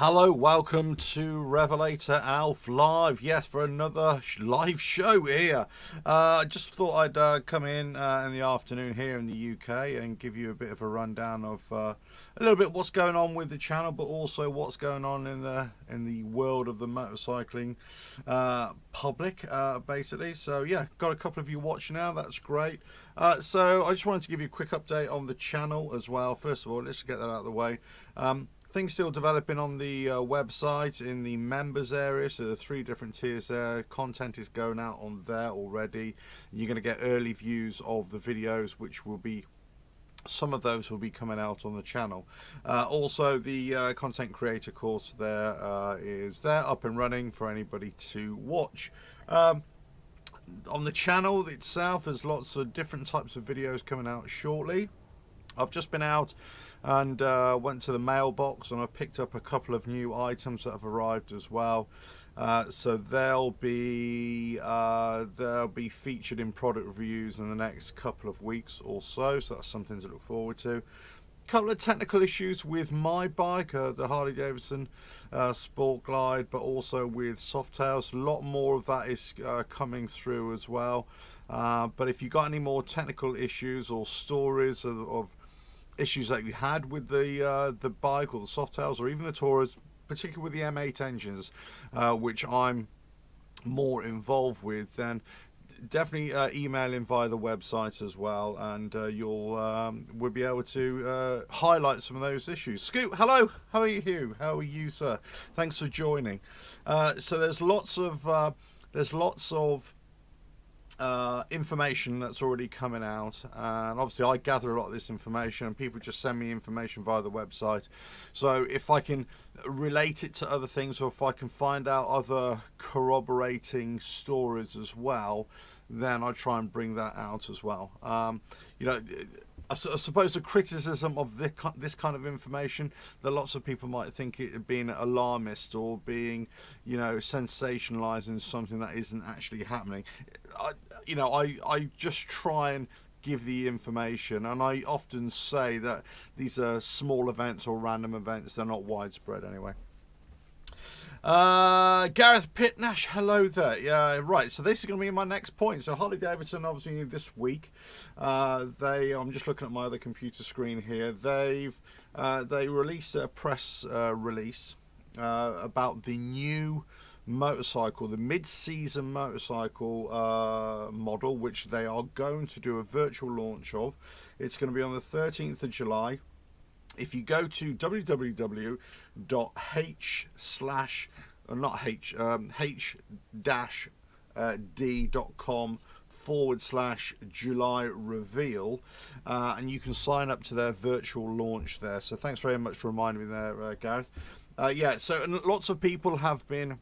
Hello, welcome to RevelatorAlf Live. Yes, for another live show here. I just thought I'd come in the afternoon here in the UK and give you a bit of a rundown of a little bit what's going on with the channel, but also what's going on in the world of the motorcycling public, basically. So yeah, got a couple of you watching now. That's great. So I just wanted to give you a quick update on the channel as well. First of all, let's get that out of the way. Things still developing on the website in the members area, so the 3 different tiers there. Content is going out on there already. You're going to get early views of the videos, which will be, some of those will be coming out on the channel. Also, the content creator course there is there, up and running for anybody to watch. On the channel itself, there's lots of different types of videos coming out shortly. I've just been out and went to the mailbox and I picked up a couple of new items that have arrived as well. So they'll be featured in product reviews in the next couple of weeks or so. So that's something to look forward to. Couple of technical issues with my bike, the Harley-Davidson Sport Glide, but also with Softails. A lot more of that is coming through as well. But if you got any more technical issues or stories of issues that you had with the bike or the Softails or even the Taurus, particularly with the M8 engines, which I'm more involved with, then definitely email in via the website as well, and we'll be able to highlight some of those issues. Scoot, hello, how are you? How are you, sir? Thanks for joining. So there's lots of information that's already coming out, and obviously I gather a lot of this information and people just send me information via the website. So if I can relate it to other things, or if I can find out other corroborating stories as well, then I try and bring that out as well. You know, I suppose the criticism of this kind of information, that lots of people might think it being alarmist or being, you know, sensationalizing something that isn't actually happening. I just try and give the information, and I often say that these are small events or random events. They're not widespread anyway. Gareth Pitnash, hello there. Yeah, right, so this is going to be my next point. So Harley-Davidson, obviously this week, I'm just looking at my other computer screen here, they released a press release about the new motorcycle, the mid-season motorcycle model, which they are going to do a virtual launch of. It's going to be on the 13th of July. If you go to h-d.com/July reveal, and you can sign up to their virtual launch there. So thanks very much for reminding me there, Gareth. Yeah, so and lots of people have been,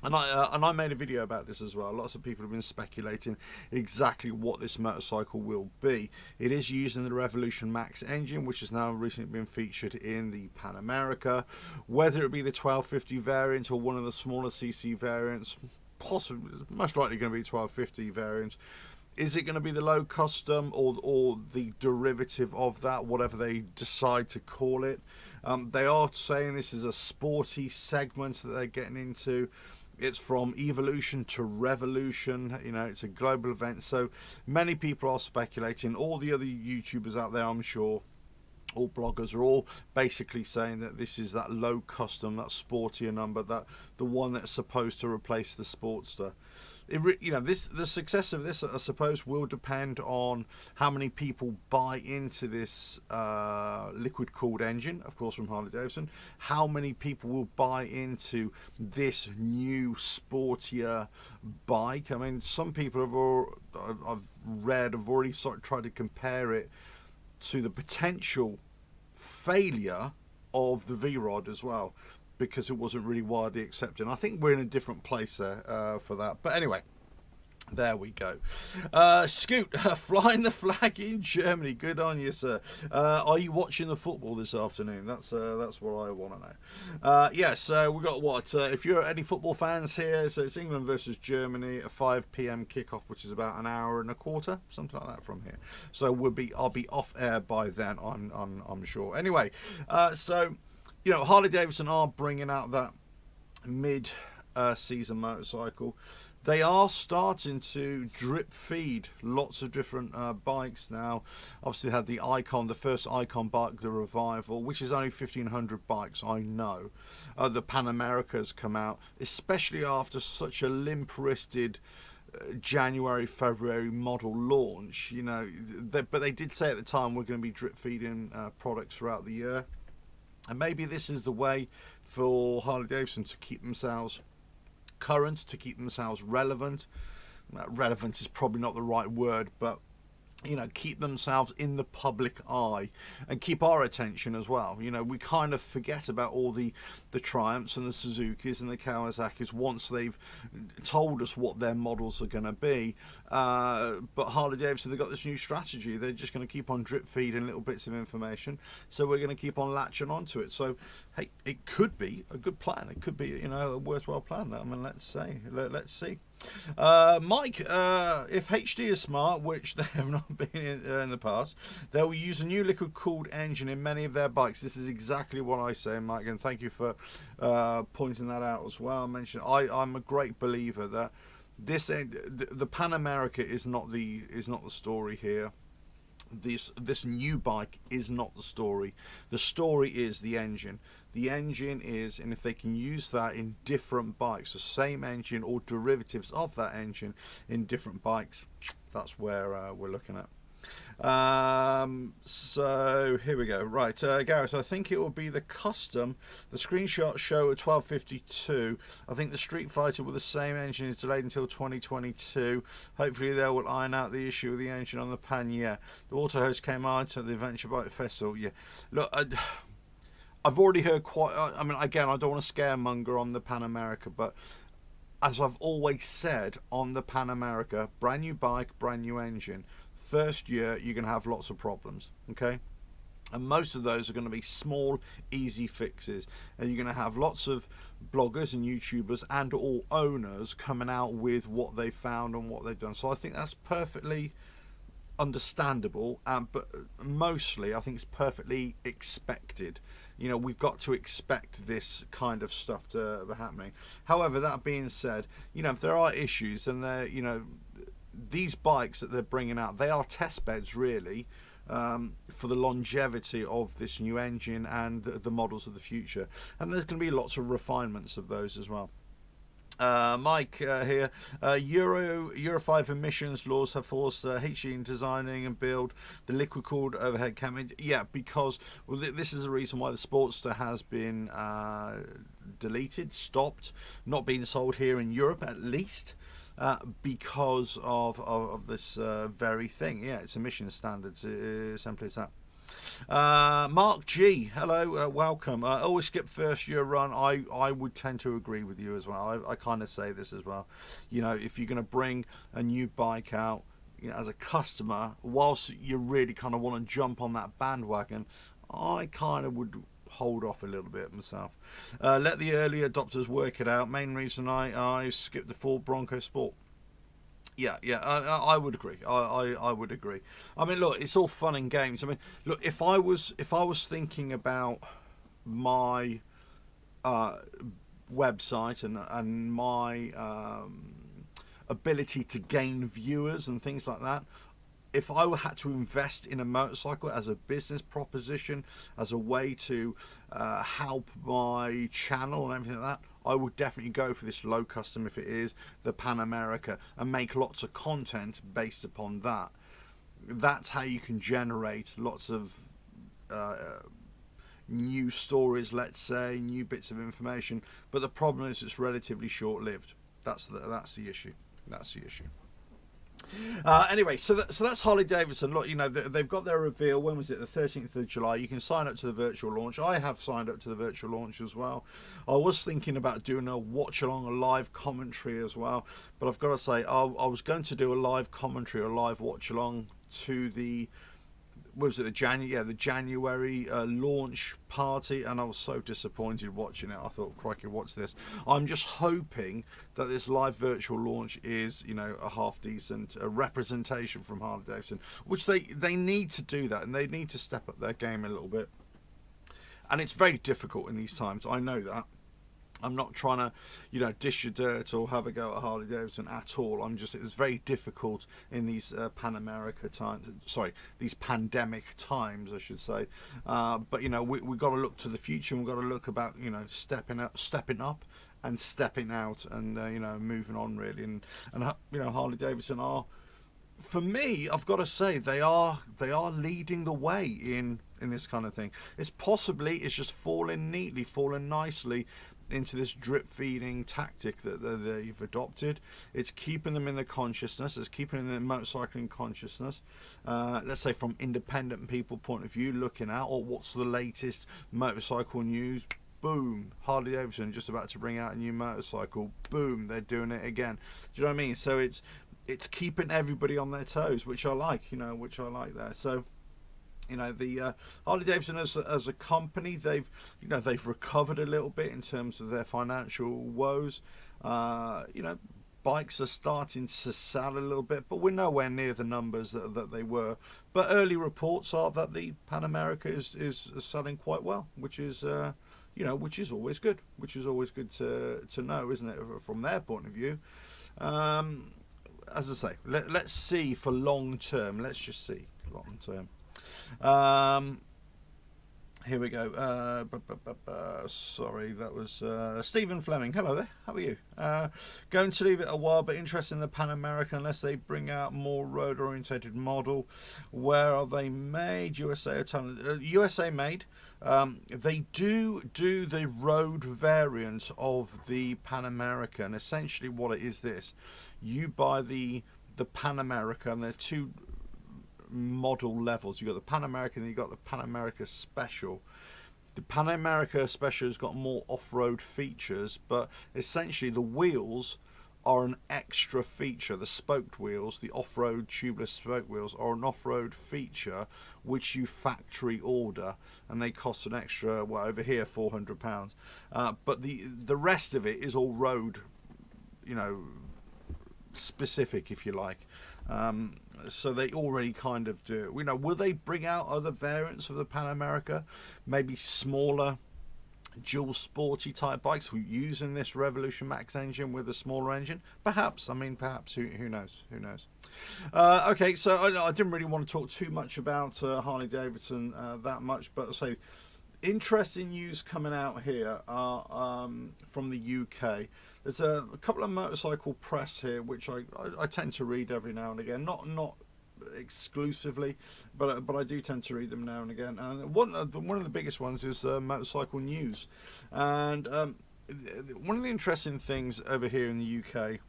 and I made a video about this as well. Lots of people have been speculating exactly what this motorcycle will be. It is using the Revolution Max engine, which has now recently been featured in the Pan America. Whether it be the 1250 variant or one of the smaller CC variants, possibly, most likely going to be 1250 variant. Is it going to be the low custom or the derivative of that, whatever they decide to call it? They are saying this is a sporty segment that they're getting into. It's from evolution to revolution, you know, it's a global event. So many people are speculating. All the other YouTubers out there, I'm sure, all bloggers, are all basically saying that this is that low custom, that sportier number, that the one that's supposed to replace the Sportster. You know, the success of this, I suppose, will depend on how many people buy into this liquid-cooled engine, of course, from Harley-Davidson. How many people will buy into this new, sportier bike? I mean, some people I've read have already sort of tried to compare it to the potential failure of the V-Rod as well, because it wasn't really widely accepted. And I think we're in a different place there for that. But anyway, there we go. Scoot, flying the flag in Germany. Good on you, sir. Are you watching the football this afternoon? That's what I want to know. Yes, we've got what? If you're any football fans here, so it's England versus Germany, a 5 p.m. kickoff, which is about an hour and a quarter, something like that from here. So I'll be off air by then, I'm sure. Anyway, so you know, Harley-Davidson are bringing out that mid-season motorcycle. They are starting to drip feed lots of different bikes now. Obviously, they had the Icon, the first Icon bike, the Revival, which is only 1,500 bikes, I know. The Pan America's come out, especially after such a limp-wristed January, February model launch. You know, but they did say at the time we're going to be drip feeding products throughout the year. And maybe this is the way for Harley-Davidson to keep themselves current, to keep themselves relevant. Relevant is probably not the right word, but you know, keep themselves in the public eye and keep our attention as well. You know, we kind of forget about all the Triumphs and the Suzukis and the Kawasaki's once they've told us what their models are going to be. But Harley-Davidson, they've got this new strategy. They're just going to keep on drip feeding little bits of information. So we're going to keep on latching onto it. So, hey, it could be a good plan. It could be, you know, a worthwhile plan. I mean, let's see. Mike, if HD is smart, which they have not been in the past, they will use a new liquid-cooled engine in many of their bikes. This is exactly what I say, Mike, and thank you for pointing that out as well. I'm a great believer that the Pan America is not the story here. This new bike is not the story. The story is the engine. The engine is, and if they can use that in different bikes, the same engine or derivatives of that engine in different bikes, that's where we're looking at. So here we go. Right, Gareth, I think it will be the custom. The screenshots show at 12:52. I think the Street Fighter with the same engine is delayed until 2022. Hopefully they will iron out the issue with the engine on the Pan. Yeah, the Auto Host came out at the Adventure Bike Festival. Yeah, look, I've already heard quite. I mean, again, I don't want to scaremonger on the Pan America, but as I've always said on the Pan America, brand new bike, brand new engine. First year, you're going to have lots of problems, okay? And most of those are going to be small, easy fixes. And you're going to have lots of bloggers and YouTubers and all owners coming out with what they've found and what they've done. So I think that's perfectly understandable, but mostly I think it's perfectly expected. You know, we've got to expect this kind of stuff to be happening. However, that being said, you know, if there are issues, and they're, you know, these bikes that they're bringing out, they are test beds really for the longevity of this new engine and the models of the future, and there's going to be lots of refinements of those as well. Mike here, Euro 5 emissions laws have forced HE in designing and build the liquid cooled overhead cam. Yeah, because this is the reason why the Sportster has been deleted, stopped, not being sold here in Europe at least. Because of this very thing. Yeah, it's emission standards, simply as that. Mark G, hello, welcome. Always skip first year run. I would tend to agree with you as well. I kind of say this as well. You know, if you're going to bring a new bike out, you know, as a customer, whilst you really kind of want to jump on that bandwagon, I kind of would hold off a little bit myself. Let the early adopters work it out. Main reason I skipped the Ford Bronco Sport. Yeah, I would agree. I would agree. I mean, look, it's all fun and games. I mean, look, if I was thinking about my website and my ability to gain viewers and things like that, if I had to invest in a motorcycle as a business proposition, as a way to help my channel and everything like that, I would definitely go for this low custom, if it is the Pan America, and make lots of content based upon that. That's how you can generate lots of new stories, let's say, new bits of information. But the problem is it's relatively short-lived. That's the issue. That's the issue. Anyway, so that's Harley-Davidson. Look, you know, they've got their reveal. When was it? The 13th of July. You can sign up to the virtual launch. I have signed up to the virtual launch as well. I was thinking about doing a watch-along, a live commentary as well. But I've got to say, I was going to do a live commentary, a live watch-along to the... was it the January launch party, and I was so disappointed watching it. I thought, crikey, what's this? I'm just hoping that this live virtual launch is, you know, a half decent representation from Harley-Davidson, which they need to do that, and they need to step up their game a little bit. and it's very difficult in these times. I know that. I'm not trying to, dish your dirt or have a go at Harley-Davidson at all. It's very difficult in these these pandemic times, I should say. But we've got to look to the future, and we've got to look about, stepping up, and stepping out, and moving on really. And Harley-Davidson are, for me, I've got to say, they are leading the way in this kind of thing. It's just falling nicely into this drip feeding tactic that they've adopted. It's keeping them in the consciousness. It's keeping them in the motorcycling consciousness. Let's say from independent people point of view, looking at, what's the latest motorcycle news? Boom, Harley-Davidson just about to bring out a new motorcycle. Boom, they're doing it again. Do you know what I mean? So it's keeping everybody on their toes, which I like. Which I like there. So. The Harley-Davidson as a company, they've recovered a little bit in terms of their financial woes. Bikes are starting to sell a little bit, but we're nowhere near the numbers that they were. But early reports are that the Pan America is selling quite well, which is always good. Which is always good to know, isn't it, from their point of view? As I say, let's see for long term. Let's just see long term. Here we go. Sorry, that was Stephen Fleming. Hello there. How are you? Going to leave it a while, but interested in the Pan America unless they bring out more road-orientated model. Where are they made? USA or Thailand? USA made. They do the road variant of the Pan America, and essentially what it is this: you buy the Pan America, and there are two model levels. You've got the Pan America and you've got the Pan America Special. The Pan America Special has got more off-road features, but essentially the wheels are an extra feature. The spoked wheels, the off-road tubeless spoke wheels, are an off-road feature which you factory order, and they cost an extra, over here £400. But the rest of it is all road, specific, if you like. So they already kind of do it. Will they bring out other variants of the Pan America? Maybe smaller, dual sporty type bikes using this Revolution Max engine with a smaller engine? Perhaps. Perhaps. Who knows? Who knows? Okay, so I didn't really want to talk too much about Harley-Davidson that much, but I'll say interesting news coming out here from the UK. There's a couple of motorcycle press here which I tend to read every now and again, not exclusively, but I do tend to read them now and again. And one of the biggest ones is Motorcycle News, and one of the interesting things over here in the UK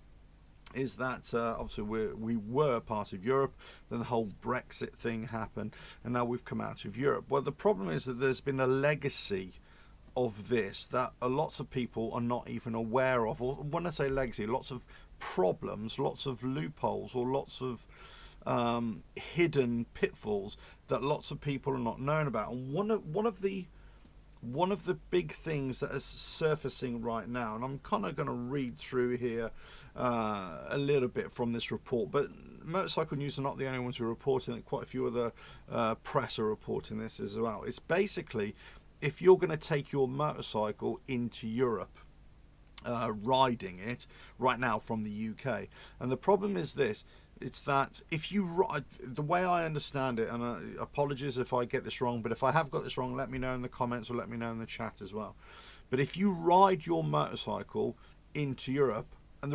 is that obviously we were part of Europe, then the whole Brexit thing happened, and now we've come out of Europe. Well, the problem is that there's been a legacy of this that lots of people are not even aware of, or when I say legacy, lots of problems, lots of loopholes, or lots of hidden pitfalls that lots of people are not known about. And one of the big things that is surfacing right now, and I'm kind of going to read through here a little bit from this report, but Motorcycle News are not the only ones who are reporting it. Quite a few other press are reporting this as well. It's basically, if you're going to take your motorcycle into Europe, riding it right now from the UK, and the problem is this: it's that if you ride, the way I understand it, and apologies if I get this wrong, but if I have got this wrong, let me know in the comments or let me know in the chat as well. But if you ride your motorcycle into Europe, and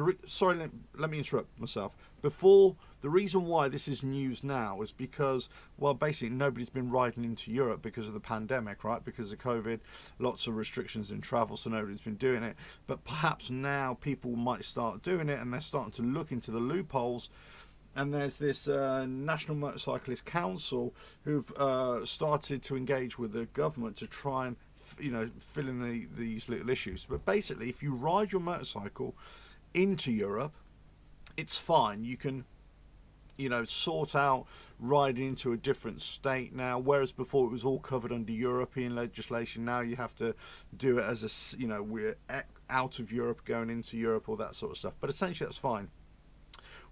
let me interrupt myself. Before, the reason why this is news now is because, well, basically nobody's been riding into Europe because of the pandemic, right? Because of COVID, lots of restrictions in travel, so nobody's been doing it. But perhaps now people might start doing it, and they're starting to look into the loopholes. And there's this National Motorcyclist Council who've started to engage with the government to try and fill in these little issues. But basically, if you ride your motorcycle into Europe, it's fine. You can sort out riding into a different state now, whereas before it was all covered under European legislation. Now you have to do it as we're out of Europe going into Europe, all that sort of stuff. But essentially that's fine.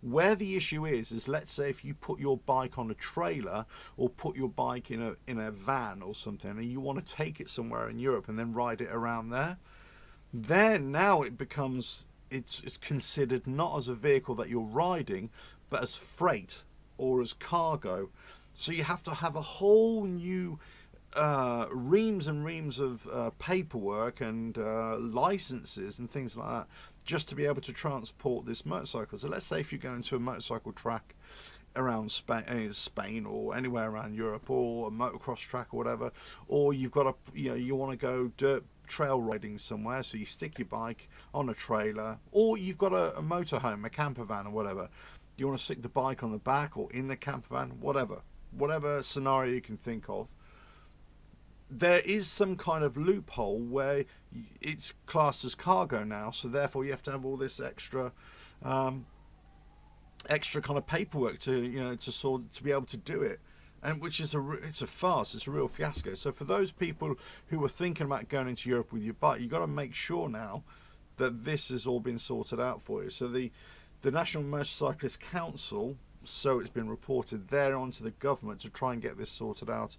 Where the issue is let's say if you put your bike on a trailer or put your bike in a van or something, and you want to take it somewhere in Europe and then ride it around there, then now it becomes, it's considered not as a vehicle that you're riding, but as freight or as cargo. So you have to have a whole new reams and reams of paperwork and licenses and things like that just to be able to transport this motorcycle. So let's say if you go into a motorcycle track around Spain or anywhere around Europe, or a motocross track or whatever, or you've got a, you want to go dirt trail riding somewhere, so you stick your bike on a trailer, or you've got a motorhome, a camper van or whatever, you want to stick the bike on the back or in the camper van, whatever scenario you can think of. There is some kind of loophole where it's classed as cargo now, so therefore you have to have all this extra kind of paperwork to to be able to do it, and which is it's a farce. It's a real fiasco. So for those people who are thinking about going into Europe with your bike, you've got to make sure now that this has all been sorted out for you. So the National Motorcyclist Council, so it's been reported, they're onto the government to try and get this sorted out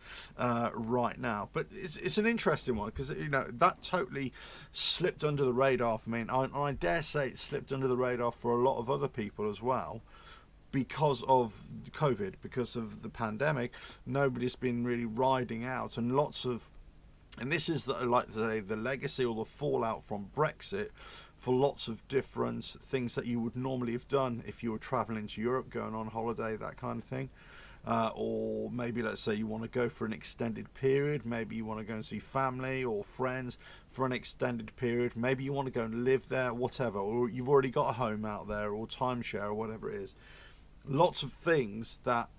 right now. But it's an interesting one, because that totally slipped under the radar for me, and I dare say it slipped under the radar for a lot of other people as well, because of COVID, because of the pandemic. Nobody's been really riding out, and this is the legacy or the fallout from Brexit for lots of different things that you would normally have done if you were traveling to Europe, going on holiday, that kind of thing. Or maybe let's say you want to go for an extended period, maybe you want to go and see family or friends for an extended period, maybe you want to go and live there, whatever, or you've already got a home out there, or timeshare, or whatever it is. Lots of things that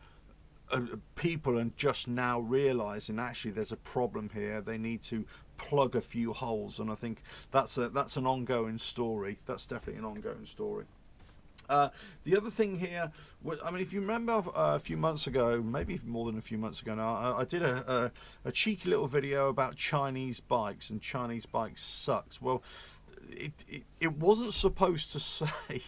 people are just now realizing actually there's a problem here, they need to plug a few holes, and I think that's an ongoing story. That's definitely an ongoing story. The other thing here, I mean, if you remember a few months ago, maybe more than a few months ago now, I did a cheeky little video about Chinese bikes, and Chinese bikes sucked. Well, it wasn't supposed to say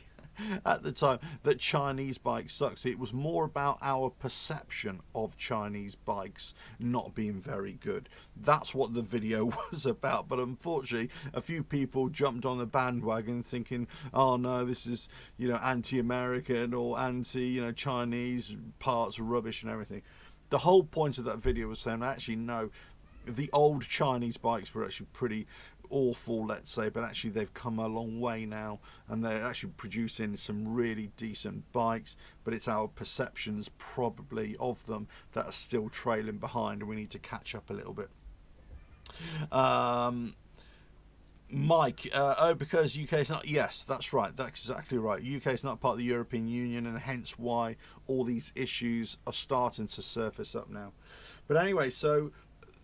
at the time that Chinese bikes sucked. It was more about our perception of Chinese bikes not being very good. That's what the video was about. But unfortunately, a few people jumped on the bandwagon thinking, oh no, this is anti-American or anti-Chinese, parts rubbish and everything. The whole point of that video was saying, actually no, the old Chinese bikes were actually pretty awful, let's say, but actually they've come a long way now, and they're actually producing some really decent bikes, but it's our perceptions probably of them that are still trailing behind, and we need to catch up a little bit. Mike, because UK is not, yes, that's right, that's exactly right, UK is not part of the European Union, and hence why all these issues are starting to surface up now. But anyway, so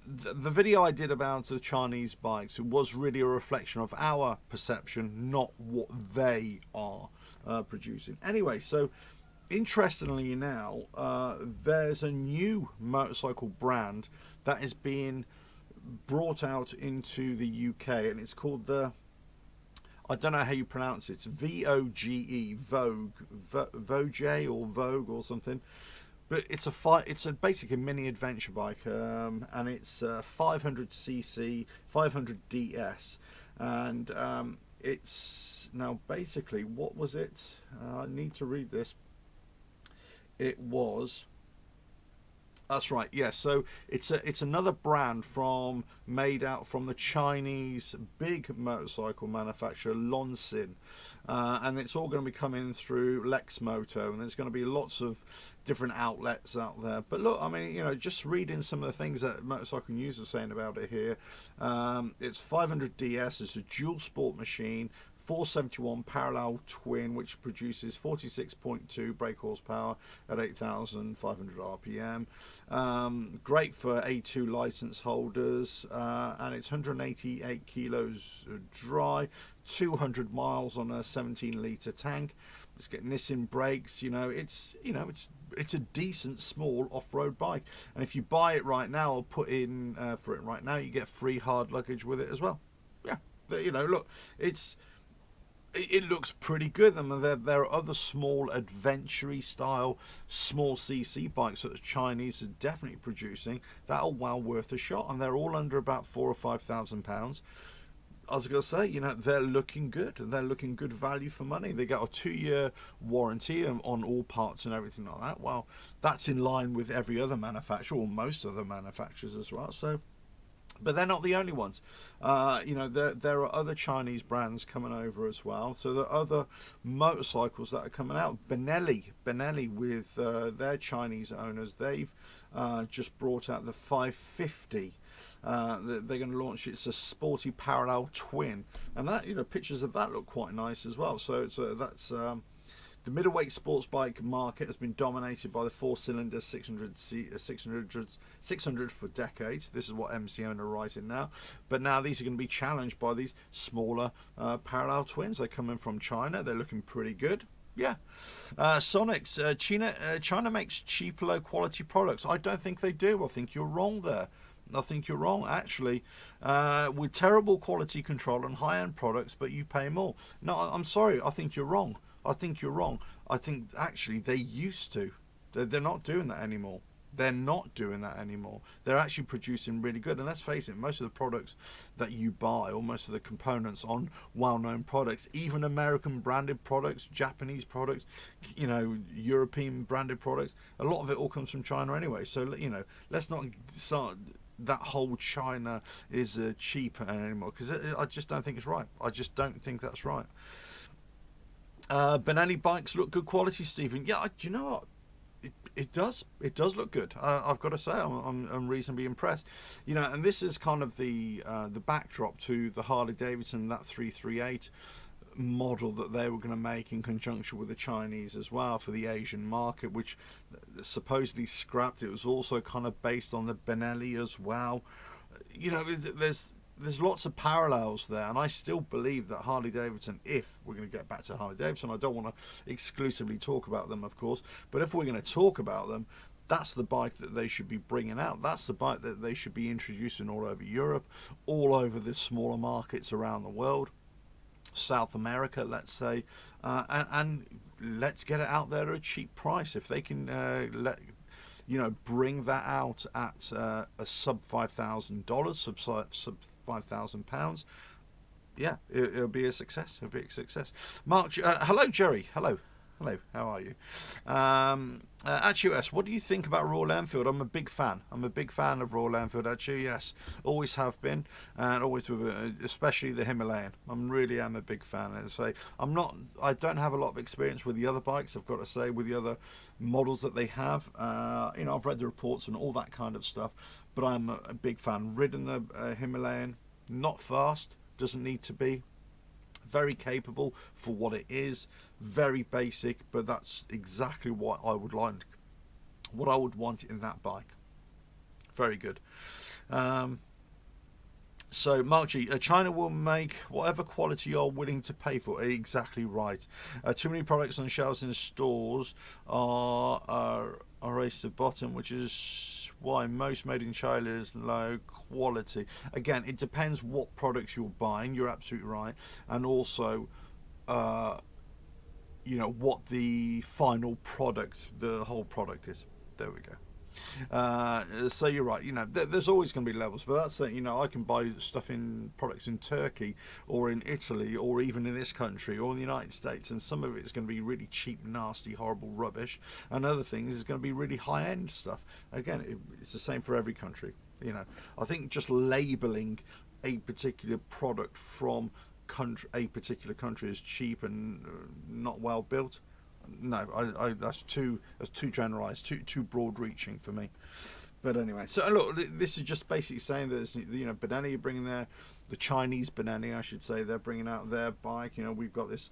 the video I did about the Chinese bikes was really a reflection of our perception, not what they are producing. Anyway, so interestingly now, there's a new motorcycle brand that is being brought out into the UK, and it's called I don't know how you pronounce it, it's VOGE, Vogue or Vogue or something. But it's basically a mini adventure bike, and it's 500cc, 500DS, and it's now basically, what was it? I need to read this. It was. That's right. Yes. So it's another brand made out from the Chinese big motorcycle manufacturer Lonsin, and it's all going to be coming through Lexmoto, and there's going to be lots of different outlets out there. But look, I mean, just reading some of the things that Motorcycle News are saying about it here. It's 500DS. It's a dual sport machine. 471 parallel twin, which produces 46.2 brake horsepower at 8,500 RPM. Great for A2 license holders, and it's 188 kilos dry, 200 miles on a 17-litre tank. It's got Nissan brakes. It's a decent small off-road bike, and if you buy it right now or put in for it right now, you get free hard luggage with it as well. Yeah, look, it looks pretty good. I mean, there are other small adventure style, small CC bikes that the Chinese are definitely producing that are well worth a shot, and they're all under about £4,000 or £5,000. I was going to say, they're looking good. They're looking good value for money. They got a 2-year warranty on all parts and everything like that. Well, that's in line with every other manufacturer, or most other manufacturers as well. So, but they're not the only ones. There are other Chinese brands coming over as well. So there are other motorcycles that are coming out. Benelli with their Chinese owners, they've just brought out the 550. They're going to launch it. It's a sporty parallel twin, and that pictures of that look quite nice as well. So that's the middleweight sports bike market has been dominated by the 4-cylinder 600 for decades. This is what MCN are writing now, but now these are going to be challenged by these smaller parallel twins. They're coming from China. They're looking pretty good. Yeah. Sonics. China makes cheap, low quality products. I don't think they do. I think you're wrong there. I think you're wrong, actually, with terrible quality control and high-end products, but you pay more. No, I'm sorry. I think you're wrong. I think actually they used to. They're not doing that anymore. They're not doing that anymore. They're actually producing really good. And let's face it, most of the products that you buy, or most of the components on well-known products, even American branded products, Japanese products, European branded products, a lot of it all comes from China anyway. So, let's not start that whole China is cheap anymore, because I just don't think it's right. I just don't think that's right. Benelli bikes look good quality, Stephen. Yeah, do you know what? It does look good. I've got to say, I'm reasonably impressed. And this is kind of the backdrop to the Harley-Davidson, that 338 model that they were going to make in conjunction with the Chinese as well for the Asian market, which supposedly scrapped. It was also kind of based on the Benelli as well. There's lots of parallels there, and I still believe that Harley-Davidson, if we're going to get back to Harley-Davidson, I don't want to exclusively talk about them, of course, but if we're going to talk about them, that's the bike that they should be bringing out. That's the bike that they should be introducing all over Europe, all over the smaller markets around the world, South America, let's say, and let's get it out there at a cheap price. If they can bring that out at a sub $5,000, sub £5,000, yeah, it'll be a success. It'll be a success. Mark, hello, Jerry. Hello, how are you? Actually, yes, what do you think about Royal Enfield? I'm a big fan. Of Royal Enfield, actually, yes. Always have been, and always will be, especially the Himalayan. I really am a big fan. I don't have a lot of experience with the other bikes, I've got to say, with the other models that they have. I've read the reports and all that kind of stuff, but I'm a big fan. Ridden the Himalayan, not fast, doesn't need to be. Very capable for what it is, very basic, but that's exactly what I would like, what I would want in that bike. Very good. So Mark G, China will make whatever quality you're willing to pay for. Exactly right. Too many products on shelves in stores are race to the bottom, which is why most made in China is low quality. Again, it depends what products you're buying. You're absolutely right, and also, what the final product, the whole product is. There we go. So you're right. There's always going to be levels, but that's it. I can buy products in Turkey or in Italy or even in this country or in the United States, and some of it's going to be really cheap, nasty, horrible rubbish, and other things is going to be really high-end stuff. Again, it's the same for every country. I think just labeling a particular product from a particular country as cheap and not well built, no, that's too generalised, too broad-reaching for me. But anyway, so look, this is just basically saying that Benelli are bringing the Chinese Benelli, I should say, they're bringing out their bike. We've got this,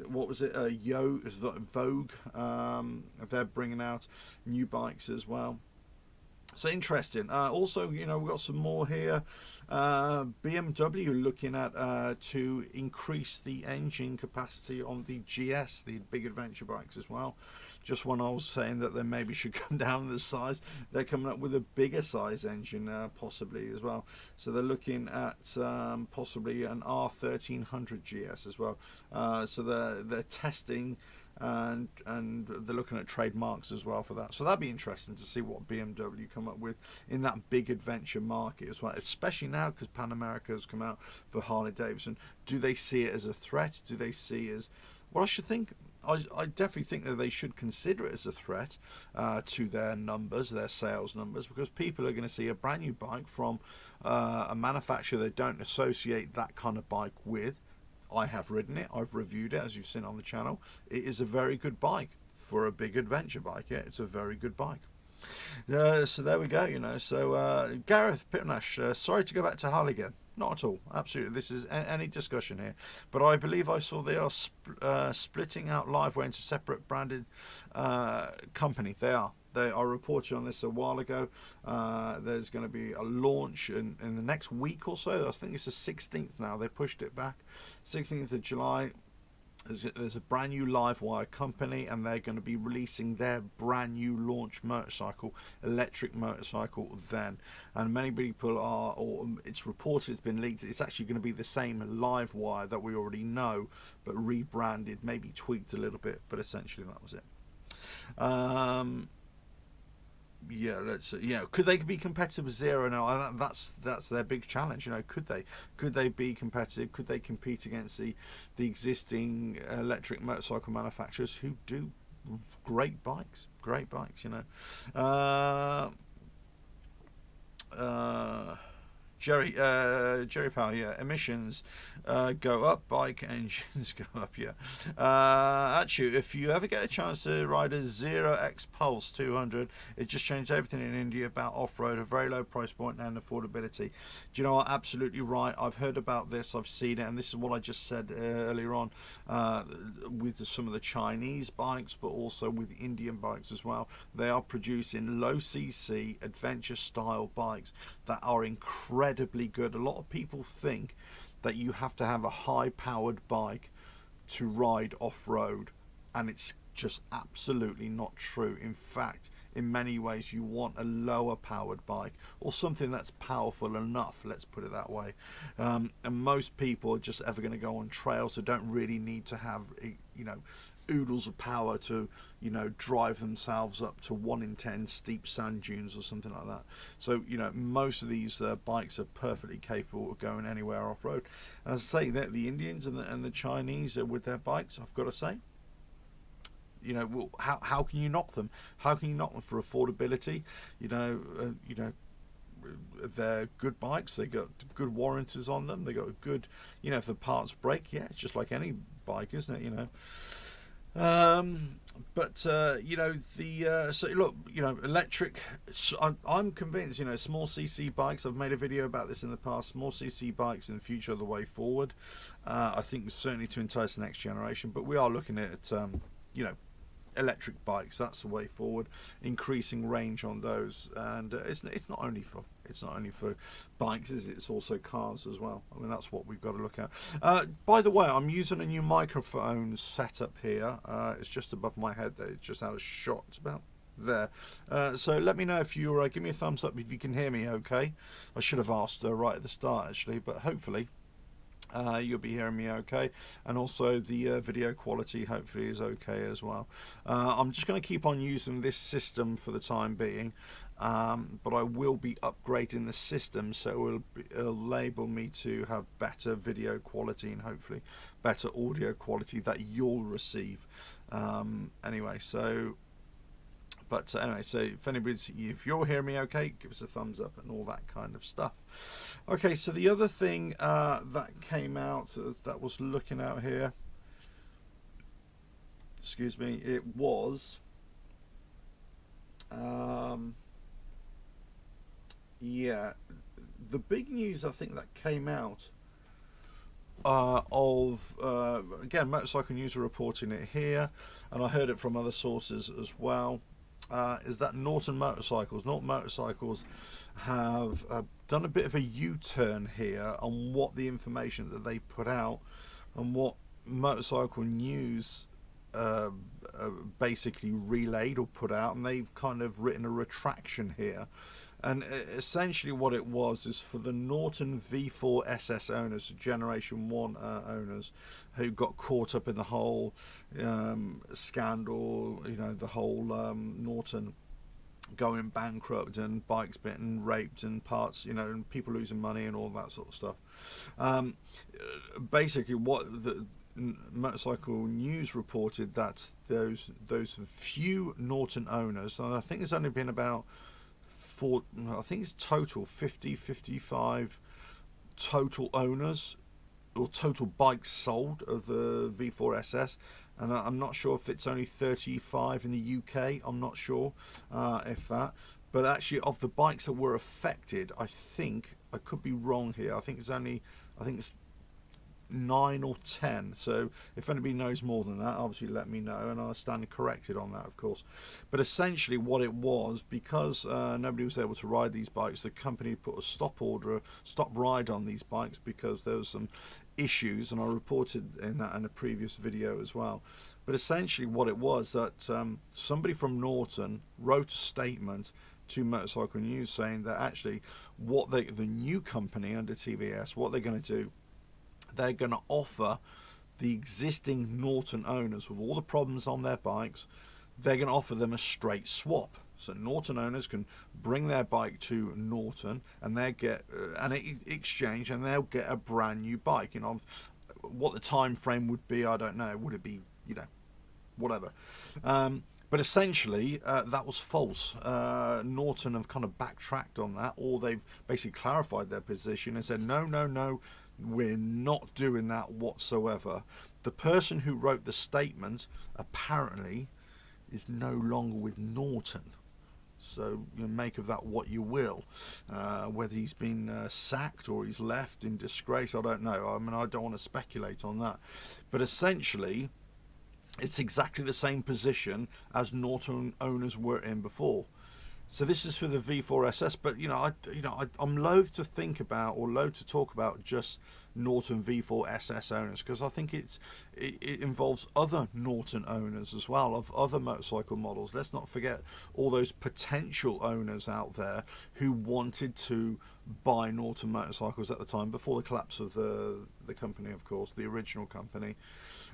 what was it, Vogue. They're bringing out new bikes as well. So interesting. Also, you know, we've got some more here. BMW looking at to increase the engine capacity on the GS, the big adventure bikes as well. Just when I was saying that they maybe should come down in the size, they're coming up with a bigger size engine possibly as well. So they're looking at possibly an R1300 GS as well. So they're testing and they're looking at trademarks as well for that. So that'd be interesting to see what BMW come up with in that big adventure market as well, especially now because Pan America has come out for Harley-Davidson. Do they see it as a threat? Do they see it as, well, I should think, I definitely think that they should consider it as a threat to their numbers, their sales numbers, because people are going to see a brand new bike from a manufacturer they don't associate that kind of bike with. I have ridden it, I've reviewed it, as you've seen on the channel. It is a very good bike for a big adventure bike. Yeah, it's a very good bike. So there we go, you know. So Gareth Pitnash, sorry to go back to Harley again. Not at all, absolutely. This is any discussion here, but I believe I saw they are splitting out Liveway into separate branded company. They are. I reported on this a while ago. There's going to be a launch in the next week or so. I think it's the 16th now. They pushed it back. 16th of July. There's a brand new Livewire company, and they're going to be releasing their brand new launch motorcycle, electric motorcycle then. And many people are, or it's reported, it's been leaked, it's actually going to be the same Livewire that we already know, but rebranded, maybe tweaked a little bit, but essentially that was it. Yeah, could they be competitive with Zero now? That's their big challenge, you know. Could they be competitive? Could they compete against the existing electric motorcycle manufacturers who do great bikes, you know? Jerry Powell, yeah. Emissions go up, bike engines go up, yeah. Actually, if you ever get a chance to ride a Zero X Pulse 200, it just changed everything in India about off-road, a very low price point and affordability. Do you know what? Absolutely right. I've heard about this, I've seen it, and this is what I just said earlier on with some of the Chinese bikes, but also with Indian bikes as well. They are producing low cc adventure style bikes that are incredibly good. A lot of people think that you have to have a high powered bike to ride off-road, and it's just absolutely not true. In fact, in many ways you want a lower powered bike, or something that's powerful enough, let's put it that way. And most people are just ever going to go on trails, so don't really need to have, you know, oodles of power to, you know, drive themselves up to 1 in 10 steep sand dunes or something like that. So, you know, most of these bikes are perfectly capable of going anywhere off-road. And as I say, the Indians and the Chinese with their bikes, I've got to say, you know, well, how can you knock them? How can you knock them for affordability? You know, they're good bikes. They got good warranties on them. They got a good, you know, if the parts break, yeah, it's just like any bike, isn't it? You know. But you know, so look, you know, electric, I'm convinced, you know, small cc bikes, I've made a video about this in the past, small cc bikes in the future are the way forward. I think certainly to entice the next generation, but we are looking at you know, electric bikes. That's the way forward, increasing range on those. And it's not only for bikes, is it? It's also cars as well. I mean, that's what we've got to look at. By the way, I'm using a new microphone setup here. It's just above my head there, it's just out of shot. It's about there. So let me know if you give me a thumbs up if you can hear me okay. I should have asked right at the start actually, but hopefully you'll be hearing me okay, and also the video quality hopefully is okay as well. I'm just going to keep on using this system for the time being, but I will be upgrading the system, so it'll enable me to have better video quality and hopefully better audio quality that you'll receive. Anyway, so but anyway, so if you're hearing me okay, give us a thumbs up and all that kind of stuff. Okay, so the other thing that came out that was looking out here, excuse me, it was yeah, the big news I think that came out again, Motorcycle News are reporting it here, and I heard it from other sources as well. is that Norton Motorcycles have done a bit of a U-turn here on what the information that they put out and what Motorcycle News basically relayed or put out, and they've kind of written a retraction here. And essentially what it was is for the Norton V4 SS owners, Generation 1 owners, who got caught up in the whole scandal, the whole Norton going bankrupt and bikes being raped and parts, and people losing money and all that sort of stuff. Basically what the Motorcycle News reported, that those few Norton owners, and I think there's only been about I think it's total 55 total owners or total bikes sold of the V4SS, and I'm not sure if it's only 35 in the UK. I'm not sure if that, but actually of the bikes that were affected, I think, I could be wrong here, I think it's 9 or 10. So if anybody knows more than that, obviously let me know, and I'll stand corrected on that, of course. But essentially what it was, because nobody was able to ride these bikes, the company put a stop ride on these bikes because there was some issues, and I reported that in a previous video as well. But essentially what it was, that somebody from Norton wrote a statement to Motorcycle News saying that actually what the new company under TVS, what they're going to do, they're going to offer the existing Norton owners with all the problems on their bikes, they're going to offer them a straight swap. So Norton owners can bring their bike to Norton and they get an exchange, and they'll get a brand new bike. What the time frame would be, I don't know. Would it be, whatever. But essentially, that was false. Norton have kind of backtracked on that, or they've basically clarified their position and said, no, we're not doing that whatsoever. The person who wrote the statement apparently is no longer with Norton. So make of that what you will. Whether he's been sacked or he's left in disgrace, I don't know. I mean, I don't want to speculate on that. But essentially, it's exactly the same position as Norton owners were in before. So this is for the V4SS, but I'm loath to think about, or loath to talk about, just Norton V4SS owners, because I think it involves other Norton owners as well, of other motorcycle models. Let's not forget all those potential owners out there who wanted to buy Norton motorcycles at the time, before the collapse of the company, of course, the original company.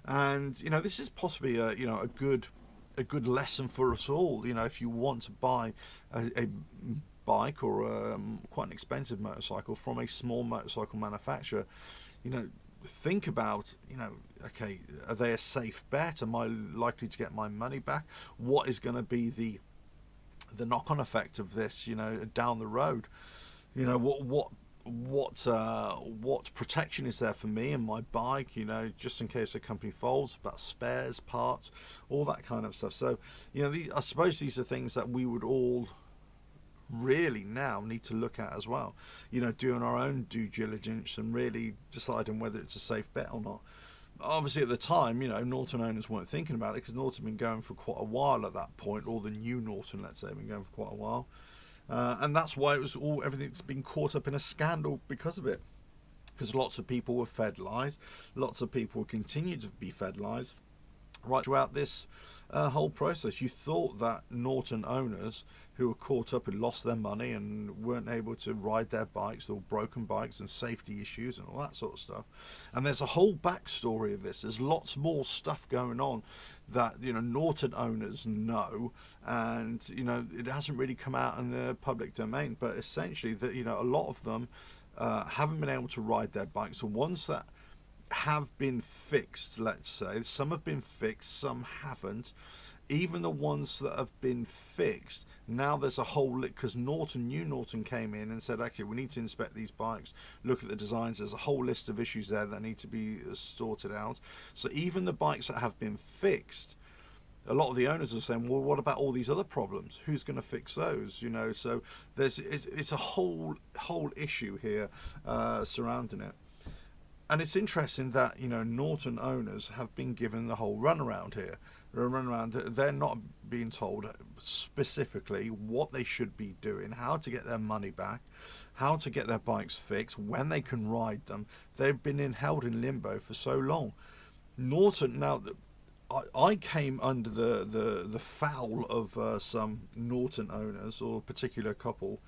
And this is possibly a good lesson for us all. If you want to buy a bike or quite an expensive motorcycle from a small motorcycle manufacturer, think about, okay, are they a safe bet? Am I likely to get my money back? What is going to be the knock-on effect of this, down the road? What protection is there for me and my bike, just in case the company folds, about spares, parts, all that kind of stuff. So I suppose these are things that we would all really now need to look at as well, doing our own due diligence and really deciding whether it's a safe bet or not. Obviously at the time, Norton owners weren't thinking about it, because Norton had been going for quite a while at that point, or the new Norton, let's say, had been going for quite a while. And that's why it was everything's been caught up in a scandal because of it. Because lots of people were fed lies, lots of people continue to be fed lies right throughout this whole process. You thought that Norton owners who were caught up and lost their money and weren't able to ride their bikes, or broken bikes and safety issues and all that sort of stuff. And there's a whole backstory of this. There's lots more stuff going on that Norton owners know, and it hasn't really come out in the public domain. But essentially, that a lot of them haven't been able to ride their bikes. The ones that have been fixed, let's say, some have been fixed, some haven't. Even the ones that have been fixed, now there's a whole because new Norton came in and said, actually, we need to inspect these bikes, look at the designs. There's a whole list of issues there that need to be sorted out. So even the bikes that have been fixed, a lot of the owners are saying, well, what about all these other problems? Who's going to fix those? So it's a whole issue here surrounding it. And it's interesting that, Norton owners have been given the whole runaround here. They're not being told specifically what they should be doing, how to get their money back, how to get their bikes fixed, when they can ride them. They've been held in limbo for so long. Norton, now, I came under the foul of some Norton owners, or a particular couple.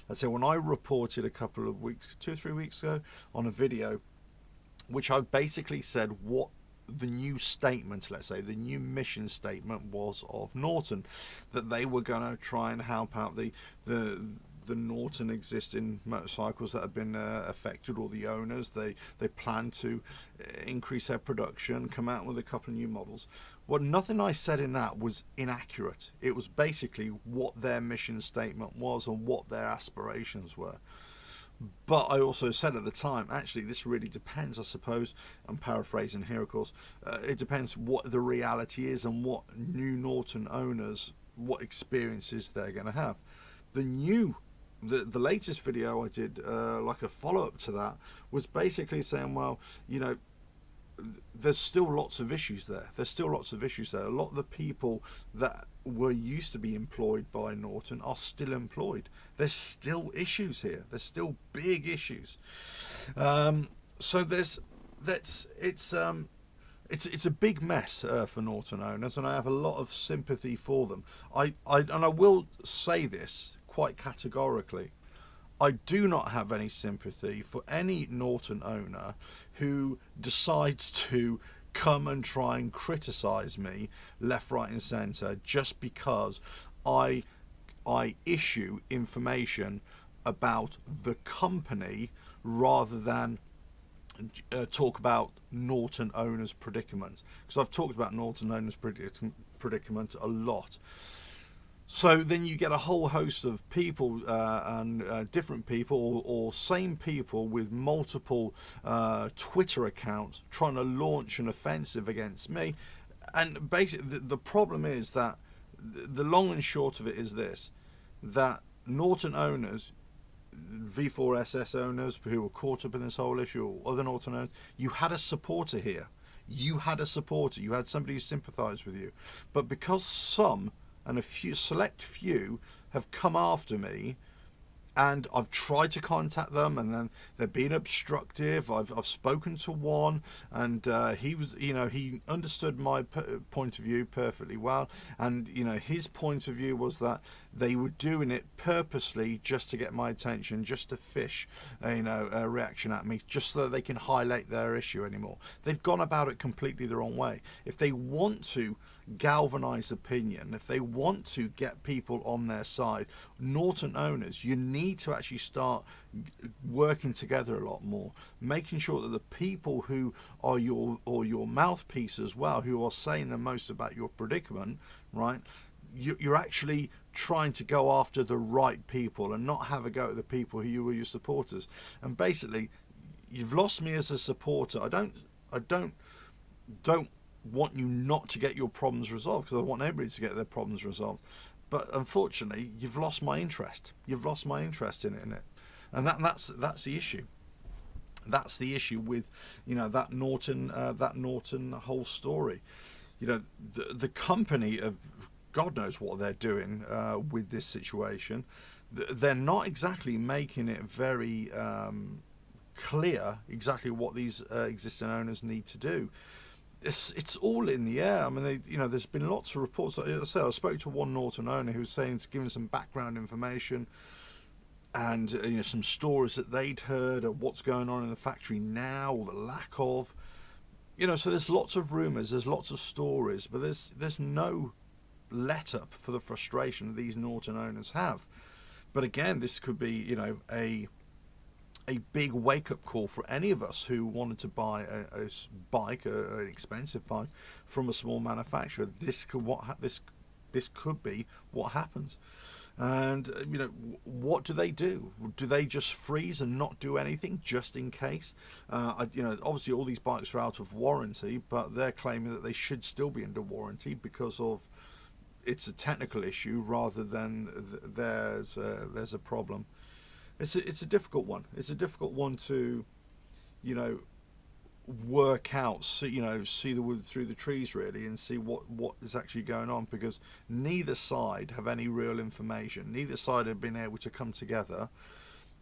I'd say when I reported a couple of weeks, 2 or 3 weeks ago, on a video, which I basically said what the new statement, let's say, the new mission statement was of Norton, that they were going to try and help out the Norton existing motorcycles that have been affected, or the owners. They plan to increase their production, come out with a couple of new models. Well, nothing I said in that was inaccurate. It was basically what their mission statement was and what their aspirations were. But I also said at the time, actually, this really depends, I suppose. I'm paraphrasing here, of course. It depends what the reality is and what new Norton owners, what experiences they're going to have. The latest video I did, like a follow-up to that, was basically saying, well, there's still lots of issues there. A lot of the people that were used to be employed by Norton are still employed. There's still issues here. There's still big issues. So it's a big mess for Norton owners, and I have a lot of sympathy for them. I will say this quite categorically. I do not have any sympathy for any Norton owner who decides to come and try and criticize me left, right and centre just because I issue information about the company rather than talk about Norton owners' predicament. Because I've talked about Norton owners' predicament a lot. So then you get a whole host of people and different people or same people with multiple Twitter accounts trying to launch an offensive against me. And basically the problem is that the long and short of it is this, that Norton owners, V4SS owners who were caught up in this whole issue, or other Norton owners, you had a supporter here. You had somebody who sympathised with you. But because some, and a select few, have come after me, and I've tried to contact them, and then they're being obstructive. I've spoken to one, and he understood my point of view perfectly well, and his point of view was that they were doing it purposely just to get my attention, just to fish a reaction at me, just so that they can highlight their issue anymore. They've gone about it completely the wrong way. If they want to galvanize opinion, if they want to get people on their side, Norton owners, you need to actually start working together a lot more, making sure that the people who are your mouthpiece as well, who are saying the most about your predicament, right, you're actually trying to go after the right people and not have a go at the people who were your supporters. And basically, you've lost me as a supporter. I don't want you not to get your problems resolved, because I want everybody to get their problems resolved. But unfortunately, you've lost my interest. You've lost my interest in it, and that's the issue. That's the issue with that Norton whole story. The company of God knows what they're doing with this situation. They're not exactly making it very clear exactly what these existing owners need to do. It's all in the air. I mean, there's been lots of reports. I spoke to one Norton owner who was saying, giving some background information and some stories that they'd heard of what's going on in the factory now, or the lack of. So there's lots of rumours, there's lots of stories, but there's no let up for the frustration these Norton owners have. But again, this could be a big wake-up call for any of us who wanted to buy a bike, an expensive bike, from a small manufacturer. This could be what happens. And what do? Do they just freeze and not do anything just in case? Obviously all these bikes are out of warranty, but they're claiming that they should still be under warranty because of it's a technical issue rather than there's a problem. It's a difficult one. It's a difficult one to, work out, see the wood through the trees really, and see what is actually going on, because neither side have any real information. Neither side have been able to come together.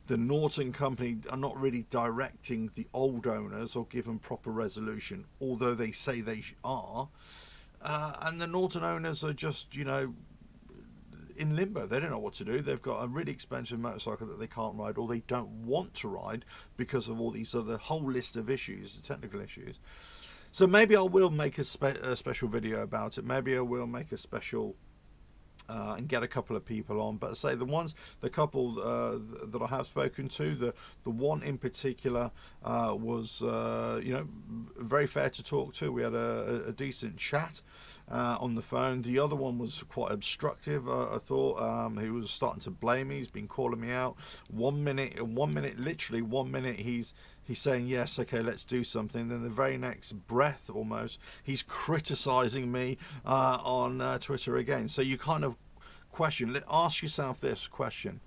The Norton company are not really directing the old owners or giving proper resolution, although they say they are. And the Norton owners are just, in limbo. They don't know what to do. They've got a really expensive motorcycle that they can't ride, or they don't want to ride because of all these other whole list of issues, technical issues. So maybe I will make a special video about it. Maybe I will make a special and get a couple of people on. But I say the couple that I have spoken to, the one in particular was very fair to talk to. We had a decent chat on the phone. The other one was quite obstructive, I thought. He was starting to blame me. He's been calling me out. 1 minute, literally 1 minute, he's saying, yes, okay, let's do something. Then the very next breath, almost, he's criticizing me on Twitter again. So you kind of ask yourself this question: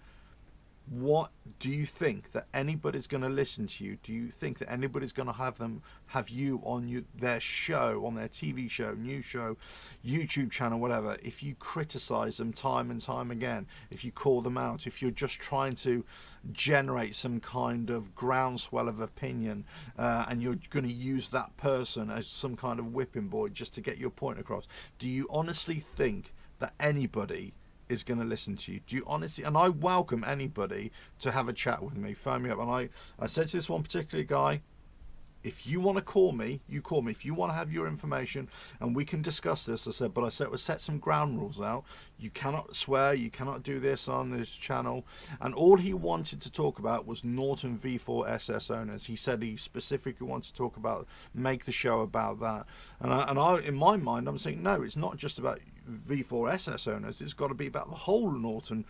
what do you think that anybody's going to listen to you? Do you think that anybody's going to have you on their show, on their TV show, news show, YouTube channel, whatever, if you criticize them time and time again, if you call them out, if you're just trying to generate some kind of groundswell of opinion, and you're going to use that person as some kind of whipping boy just to get your point across? Do you honestly think that anybody is going to listen to you? Do you honestly? And I welcome anybody to have a chat with me. Phone me up. And I said to this one particular guy, if you want to call me, you call me. If you want to have your information and we can discuss this, I said, but I said, we'll set some ground rules out. You cannot swear, you cannot do this on this channel. And all he wanted to talk about was Norton V4 SS owners. He said he specifically wanted to talk about, make the show about that. And I in my mind, I'm saying, no, it's not just about V4 SS owners. It's got to be about the whole Norton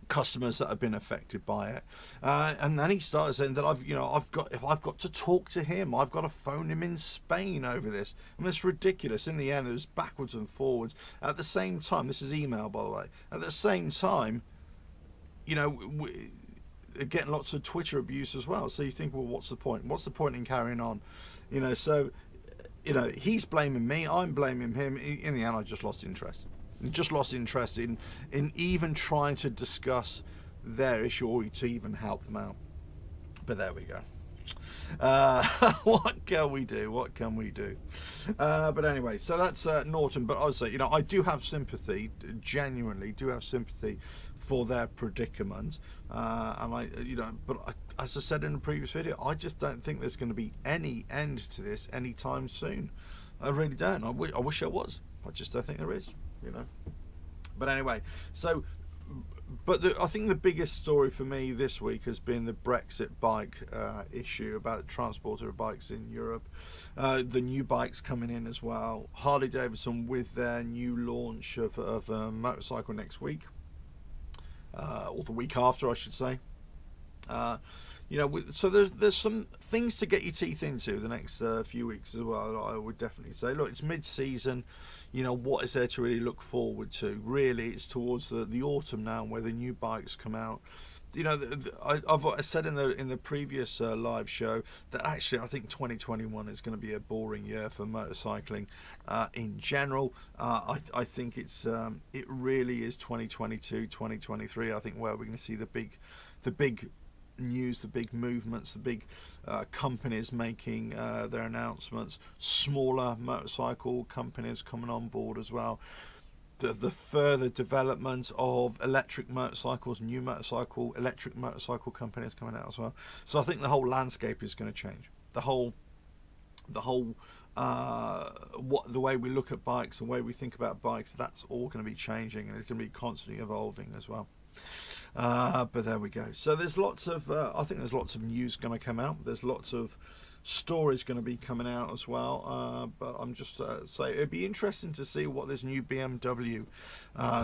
customers that have been affected by it. And then he started saying that I've got to talk to him. I've got to phone him in Spain over this. I mean, it's ridiculous. In the end, it was backwards and forwards. At the same time, this is email, by the way. At the same time, we're getting lots of Twitter abuse as well. So you think, well, what's the point? What's the point in carrying on? So he's blaming me. I'm blaming him. In the end, I just lost interest. In even trying to discuss their issue or to even help them out. But there we go. What can we do? But anyway, so that's Norton. But I would say, I do have sympathy, genuinely do have sympathy for their predicament. As I said in the previous video, I just don't think there's going to be any end to this anytime soon. I really don't. I wish there was. I just don't think there is. But anyway, I think the biggest story for me this week has been the Brexit bike issue about the transporter of bikes in Europe. The new bikes coming in as well. Harley-Davidson with their new launch of a motorcycle next week, or the week after, I should say. So there's some things to get your teeth into the next few weeks as well. I would definitely say, look, it's mid-season. What is there to really look forward to? Really, it's towards the autumn now, where the new bikes come out. I said in the previous live show that actually I think 2021 is going to be a boring year for motorcycling in general. I think it really is 2022, 2023. I think where we're going to see the big news, the big movements, the big companies making their announcements, smaller motorcycle companies coming on board as well, the further development of electric motorcycles, electric motorcycle companies coming out as well. So I think the whole landscape is going to change. The whole the way we look at bikes, the way we think about bikes, that's all going to be changing, and it's going to be constantly evolving as well. But there we go. So there's lots of I think there's lots of news going to come out. There's lots of stories going to be coming out as well. But I'm just say it'd be interesting to see what this new BMW,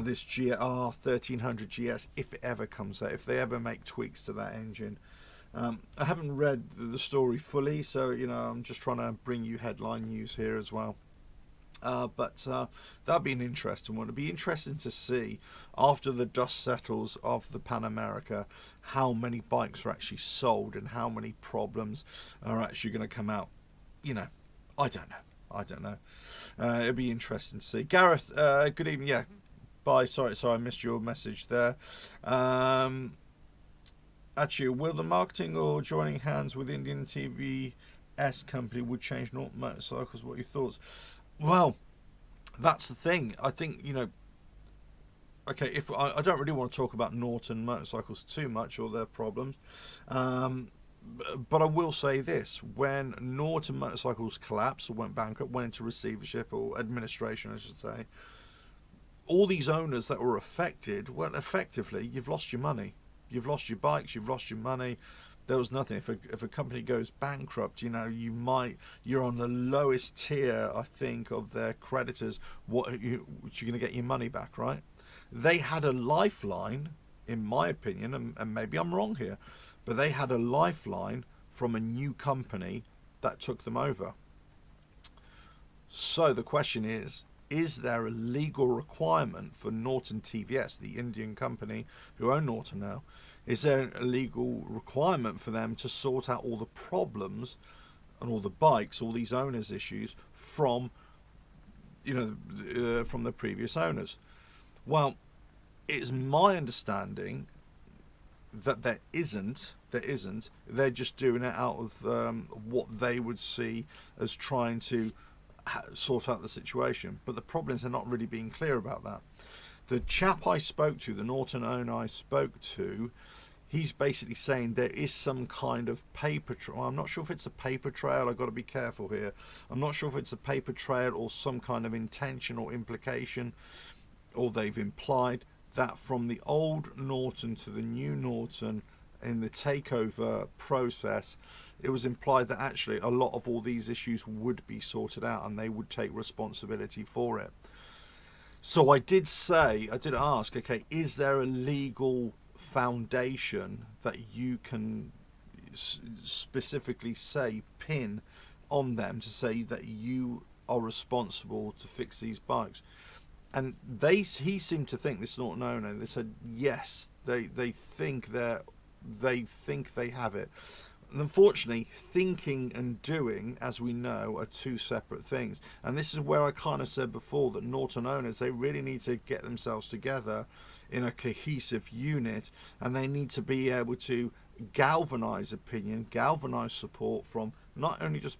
this GR 1300 GS, if it ever comes out, if they ever make tweaks to that engine. I haven't read the story fully, so I'm just trying to bring you headline news here as well. But that'd be an interesting one. It'd be interesting to see, after the dust settles of the Pan America, how many bikes are actually sold and how many problems are actually going to come out. You know, I don't know. I don't know. It'd be interesting to see. Gareth, good evening. Yeah, bye. Sorry, I missed your message there. Actually, will the marketing or joining hands with Indian TVS company would change Norton Motorcycles? What are your thoughts? Well, that's the thing. I think, you know, okay, if I don't really want to talk about Norton Motorcycles too much or their problems, but I will say this: when Norton Motorcycles collapsed or went bankrupt, went into receivership or administration, I should say, all these owners that were affected, well, effectively, you've lost your money, you've lost your bikes, you've lost your money. There was nothing. If a company goes bankrupt, you know, you're on the lowest tier, I think, of their creditors. You're going to get your money back, right? They had a lifeline, in my opinion, and maybe I'm wrong here, but they had a lifeline from a new company that took them over. So the question is there a legal requirement for Norton TVS, the Indian company who own Norton now? Is there a legal requirement for them to sort out all the problems and all the bikes, all these owners' issues from, you know, from the previous owners? Well, it's my understanding that there isn't. They're just doing it out of what they would see as trying to sort out the situation. But the problem is they're not really being clear about that. The chap I spoke to, the Norton owner I spoke to, he's basically saying there is some kind of paper trail. I'm not sure if it's a paper trail. I've got to be careful here. I'm not sure if it's a paper trail or some kind of intention or implication, or they've implied that from the old Norton to the new Norton in the takeover process, it was implied that actually a lot of all these issues would be sorted out and they would take responsibility for it. So I did ask, okay, is there a legal foundation that you can specifically say, pin on them to say that you are responsible to fix these bikes? And he seemed to think, this Norton owner, they said yes, they think they have it. And unfortunately, thinking and doing, as we know, are two separate things. And this is where I kind of said before that Norton owners, they really need to get themselves together in a cohesive unit, and they need to be able to galvanize opinion, galvanize support from not only just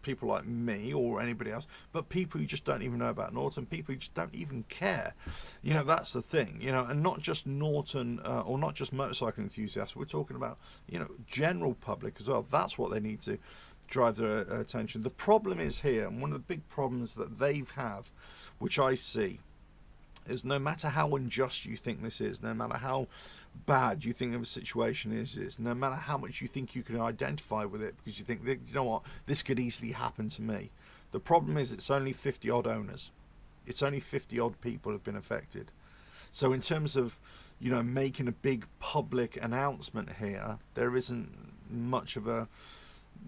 people like me or anybody else, but people who just don't even know about Norton, people who just don't even care. You know, that's the thing, you know, and not just Norton or not just motorcycle enthusiasts. We're talking about, you know, general public as well. That's what they need to drive their attention. The problem is here, and one of the big problems that they have, which I see, is no matter how unjust you think this is, no matter how bad you think of a situation is, no matter how much you think you can identify with it, because you think, you know what, this could easily happen to me. The problem is it's only 50 odd owners. It's only 50 odd people have been affected. So in terms of, you know, making a big public announcement here, there isn't much of a,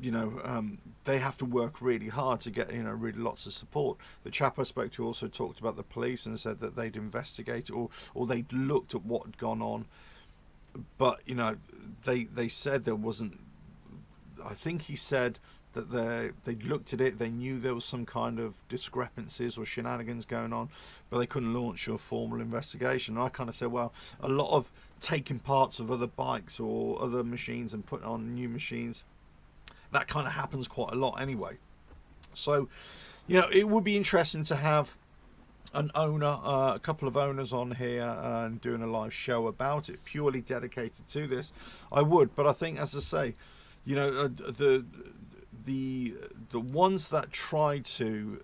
you know, they have to work really hard to get, you know, really lots of support. The chap I spoke to also talked about the police and said that they'd investigated or they'd looked at what had gone on, but, you know, they said there wasn't, I think he said that they looked at it, they knew there was some kind of discrepancies or shenanigans going on, but they couldn't launch a formal investigation. And I kind of said, well, a lot of taking parts of other bikes or other machines and putting on new machines, that kind of happens quite a lot anyway. So, you know, it would be interesting to have an owner, a couple of owners on here and doing a live show about it, purely dedicated to this. I would, but I think, as I say, you know, the ones that try to,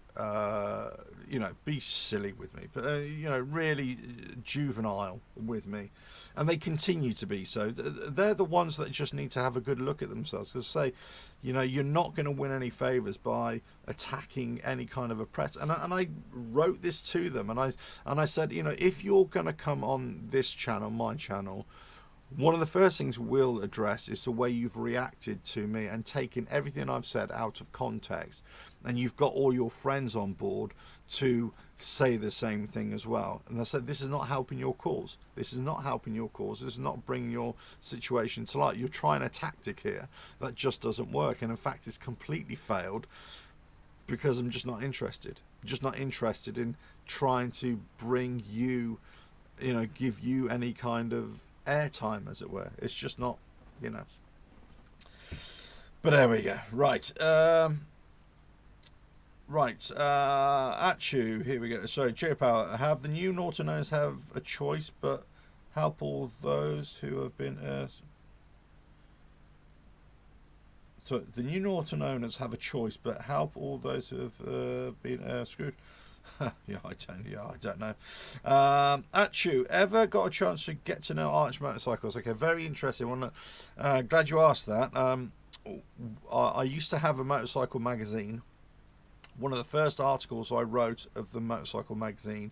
you know, be silly with me, but you know, really juvenile with me, and they continue to be so. They're the ones that just need to have a good look at themselves, because say, you know, you're not going to win any favors by attacking any kind of a press. And I wrote this to them, and I said, you know, if you're going to come on this channel, my channel, One of the first things we'll address is the way you've reacted to me and taken everything I've said out of context, and you've got all your friends on board to say the same thing as well. And I said, this is not helping your cause. This is not helping your cause. This is not bringing your situation to light. You're trying a tactic here that just doesn't work, and in fact it's completely failed, because I'm just not interested. Just not interested in trying to bring you, give you any kind of airtime, as it were. It's just not, But there we go. Right. At you. Here we go. So, J Power, have the new Norton owners have a choice, but help all those who have been. So the new Norton owners have a choice, but help all those who have been screwed. Yeah, I don't know. At you, ever got a chance to get to know Arch Motorcycles? Okay, very interesting one. Glad you asked that. I used to have a motorcycle magazine. One of the first articles I wrote of the motorcycle magazine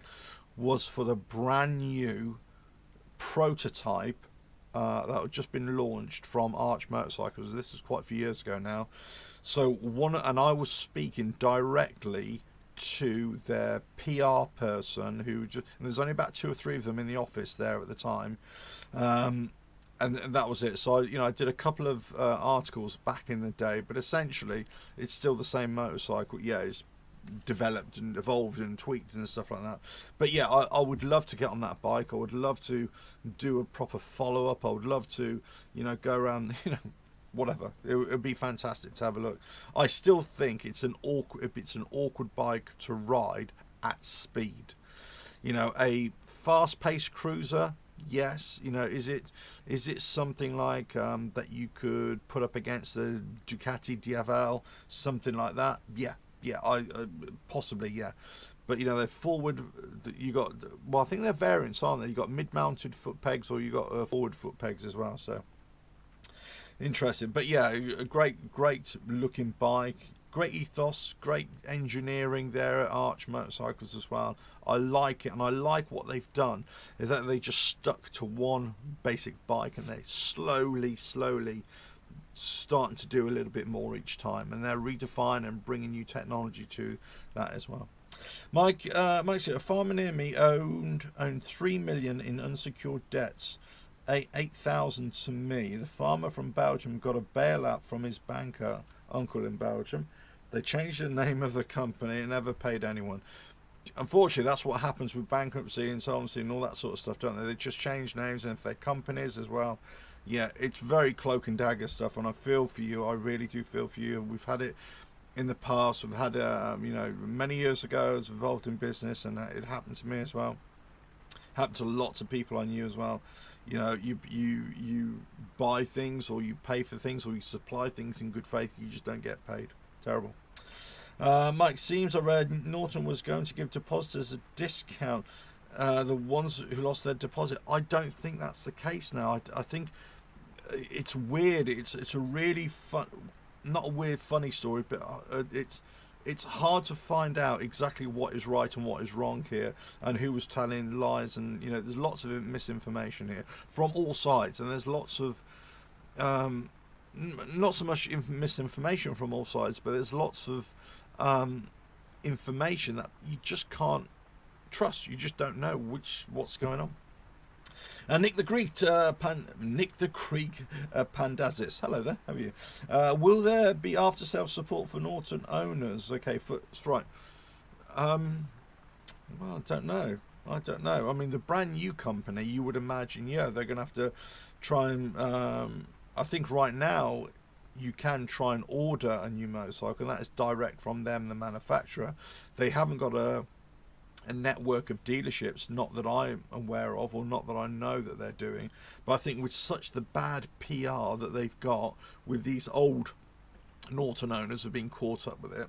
was for the brand new prototype that had just been launched from Arch Motorcycles. This was quite a few years ago now. So and I was speaking directly to their PR person, and there's only about 2 or 3 of them in the office there at the time, and that was it. So I did a couple of articles back in the day, but essentially it's still the same motorcycle. Yeah, it's developed and evolved and tweaked and stuff like that. But yeah, I would love to get on that bike. I would love to do a proper follow-up. I would love to go around, whatever. It would be fantastic to have a look. I still think it's an awkward bike to ride at speed. A fast-paced cruiser, yes. Is it something like that you could put up against the Ducati Diavel, something like that? Yeah, I possibly, yeah. But they're forward. I think they're variants, aren't they? You got mid-mounted foot pegs, or you got forward foot pegs as well. So interesting. But yeah, a great looking bike, great ethos, great engineering there at Arch Motorcycles as well. I like it, and I like what they've done is that they just stuck to one basic bike, and they slowly starting to do a little bit more each time, and they're redefining and bringing new technology to that as well. Mike said, a farmer near me owned 3 million in unsecured debts, 8,000 to me. The farmer from Belgium got a bailout from his banker uncle in Belgium. They changed the name of the company and never paid anyone. Unfortunately, that's what happens with bankruptcy, insolvency, and all that sort of stuff, don't they? They just change names, and if they're companies as well. Yeah, it's very cloak and dagger stuff, and I feel for you. I really do feel for you. We've had it in the past. We've had, many years ago, I was involved in business, and it happened to me as well. Happened to lots of people I knew as well. You buy things, or you pay for things, or you supply things in good faith. You just don't get paid. Terrible. Mike, seems I read Norton was going to give depositors a discount. The ones who lost their deposit. I don't think that's the case now. I think it's weird. It's a really fun, not a weird funny story, but it's hard to find out exactly what is right and what is wrong here, and who was telling lies, and there's lots of misinformation here from all sides, and there's lots of not so much misinformation from all sides, but there's lots of information that you just can't trust. You just don't know what's going on. Nick the Greek Pandazis. Hello there. How are you? Will there be after sales support for Norton owners? Okay, right. Well, I don't know. I mean, the brand new company, you would imagine, they're going to have to try and. I think right now you can try and order a new motorcycle, and that is direct from them, the manufacturer. They haven't got a network of dealerships, not that I'm aware of, or not that I know that they're doing. But I think with such the bad PR that they've got with these old Norton owners have been caught up with it.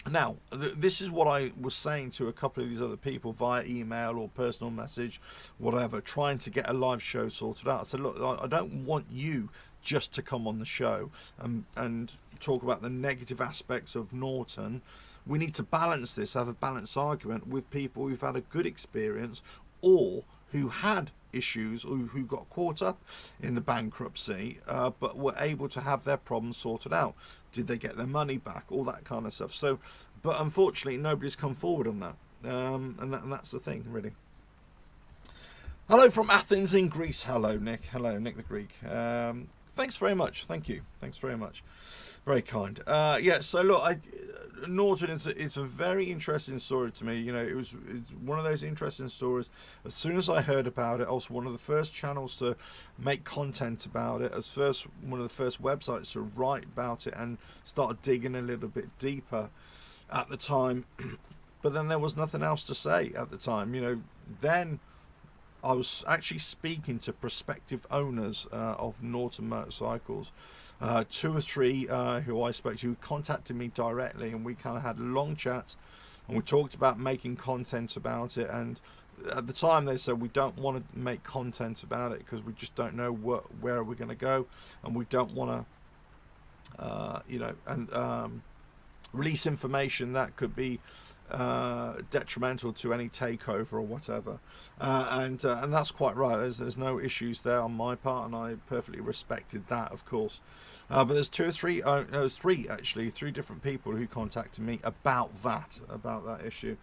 Now, this is what I was saying to a couple of these other people via email or personal message, whatever, trying to get a live show sorted out. I said, look, I don't want you just to come on the show and talk about the negative aspects of Norton. We need to balance this, have a balanced argument with people who've had a good experience or who had issues or who got caught up in the bankruptcy, but were able to have their problems sorted out. Did they get their money back? All that kind of stuff. So, but unfortunately, nobody's come forward on that, and that's the thing, really. Hello from Athens in Greece. Hello, Nick. Hello, Nick the Greek. Thanks very much. Thank you. Thanks very much. Very kind. Yeah, so look, Norton is a very interesting story to me. You know, it's one of those interesting stories. As soon as I heard about it, I was one of the first channels to make content about it, one of the first websites to write about it and start digging a little bit deeper at the time. But then there was nothing else to say at the time. You know, then I was actually speaking to prospective owners of Norton Motorcycles, 2 or 3 who I spoke to, who contacted me directly, and we kind of had a long chat, and we talked about making content about it. And at the time they said, we don't want to make content about it because we just don't know where we're going to go, and we don't want to you know, and release information that could be detrimental to any takeover or whatever, and that's quite right. There's no issues there on my part, and I perfectly respected that, of course. But there's 2 or 3, actually 3 different people who contacted me about that issue.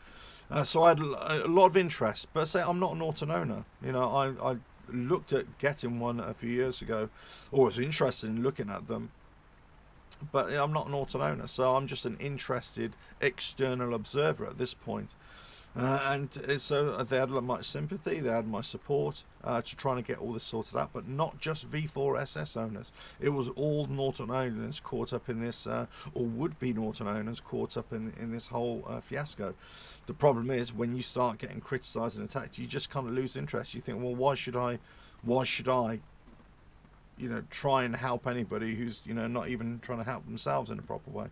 So I had a lot of interest, but say I'm not a Norton owner. You know, I looked at getting one a few years ago, or was interested in looking at them. But I'm not an Norton owner, so I'm just an interested external observer at this point. And so they had my sympathy, they had my support to trying to get all this sorted out, but not just V4SS owners. It was all Norton owners caught up in this, or would-be Norton owners caught up in this whole fiasco. The problem is, when you start getting criticised and attacked, you just kind of lose interest. You think, well, why should I you know, try and help anybody who's, you know, not even trying to help themselves in a proper way.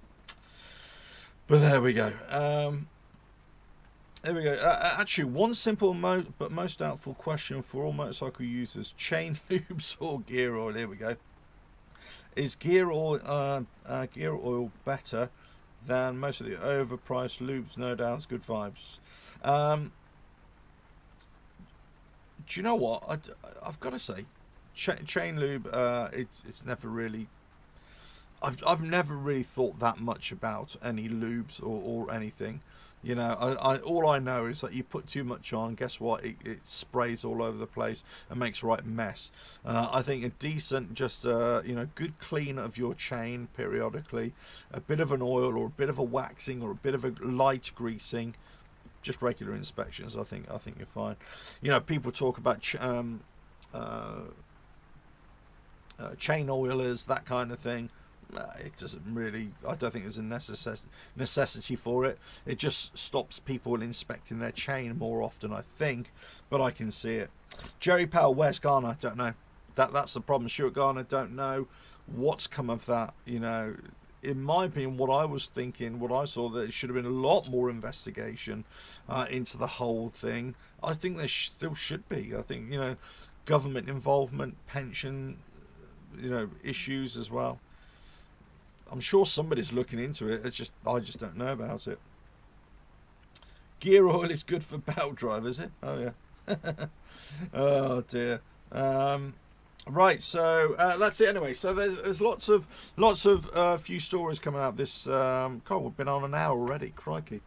But there we go. There we go. Actually, one simple but most doubtful question for all motorcycle users: chain lubes or gear oil? Here we go. Is gear oil better than most of the overpriced lubes? No doubts, good vibes. Do you know what? I've got to say, chain lube, it's never really, I've never really thought that much about any lubes or anything. You know, all I know is that you put too much on, guess what, it sprays all over the place and makes a right mess. I think a decent, just you know, good clean of your chain periodically, a bit of an oil or a bit of a waxing or a bit of a light greasing, just regular inspections, I think you're fine. You know, people talk about chain oilers, that kind of thing. It doesn't really, I don't think there's a necessity for it. It just stops people inspecting their chain more often, I think, but I can see it. Jerry Powell, where's Garner? Don't know. That's the problem. Stuart Garner, don't know what's come of that. You know, in my opinion, what I was thinking, what I saw, that it should have been a lot more investigation into the whole thing. I think there still should be. I think, you know, government involvement, pension, you know, issues as well. I'm sure somebody's looking into it. I just don't know about it. Gear oil is good for belt drive, is it? Oh yeah. Oh dear. Right, so that's it anyway. So there's lots of few stories coming out this. God, we've been on an hour already. Crikey.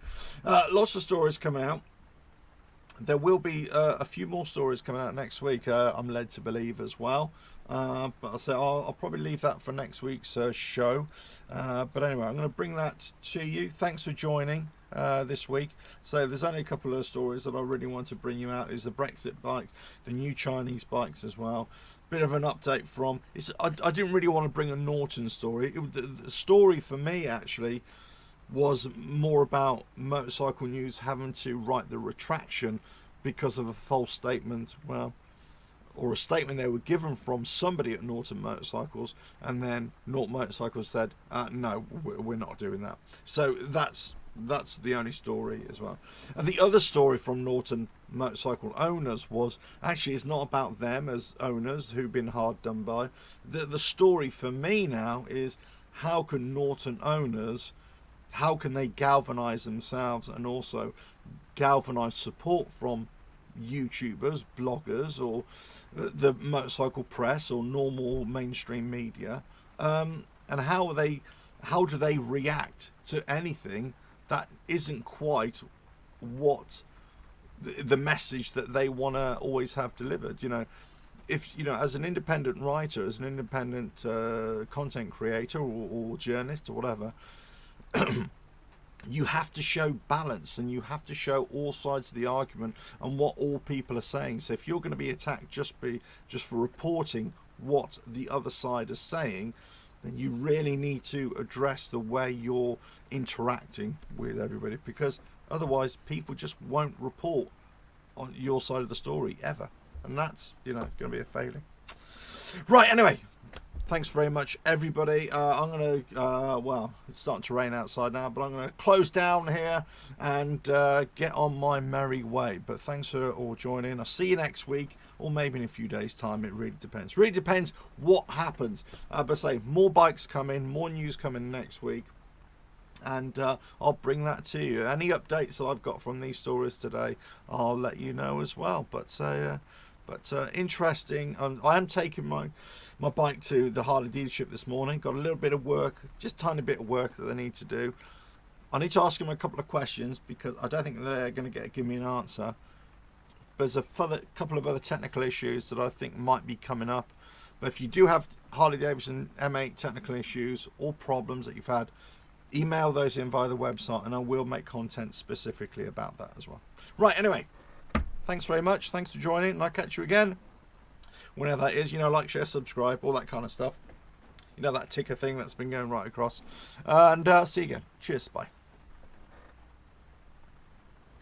Lots of stories coming out. There will be a few more stories coming out next week, I'm led to believe, as well. But I'll probably leave that for next week's show. But anyway, I'm going to bring that to you. Thanks for joining this week. So there's only a couple of stories that I really want to bring you out. Is the Brexit bikes, the new Chinese bikes as well. Bit of an update from... I didn't really want to bring a Norton story. The story for me, actually, was more about Motorcycle News having to write the retraction because of a false statement, well, or a statement they were given from somebody at Norton Motorcycles, and then Norton Motorcycles said, no, we're not doing that. So that's the only story as well. And the other story from Norton Motorcycle owners was, actually, it's not about them as owners who've been hard done by. The story for me now is, how can Norton owners, how can they galvanize themselves and also galvanize support from YouTubers, bloggers, or the motorcycle press or normal mainstream media, and how do they react to anything that isn't quite what the message that they want to always have delivered. If as an independent writer, as an independent content creator or journalist or whatever, you have to show balance, and you have to show all sides of the argument and what all people are saying. So if you're going to be attacked just for reporting what the other side is saying, then you really need to address the way you're interacting with everybody, because otherwise people just won't report on your side of the story ever, and that's going to be a failing. Right, anyway, thanks very much, everybody. I'm going to, well, it's starting to rain outside now, but I'm going to close down here and get on my merry way. But thanks for all joining. I'll see you next week, or maybe in a few days' time. It really depends. Really depends what happens. But say, more bikes coming, more news coming next week, and I'll bring that to you. Any updates that I've got from these stories today, I'll let you know as well. But interesting. I am taking my bike to the Harley dealership this morning. Got a little bit of work, just tiny bit of work that they need to do. I need to ask them a couple of questions, because I don't think they're going to give me an answer. There's a couple of other technical issues that I think might be coming up. But if you do have Harley-Davidson M8 technical issues or problems that you've had, email those in via the website, and I will make content specifically about that as well. Right, anyway, thanks very much. Thanks for joining, and I'll catch you again whenever that is. Like, share, subscribe, all that kind of stuff. That ticker thing that's been going right across. And see you again. Cheers. Bye.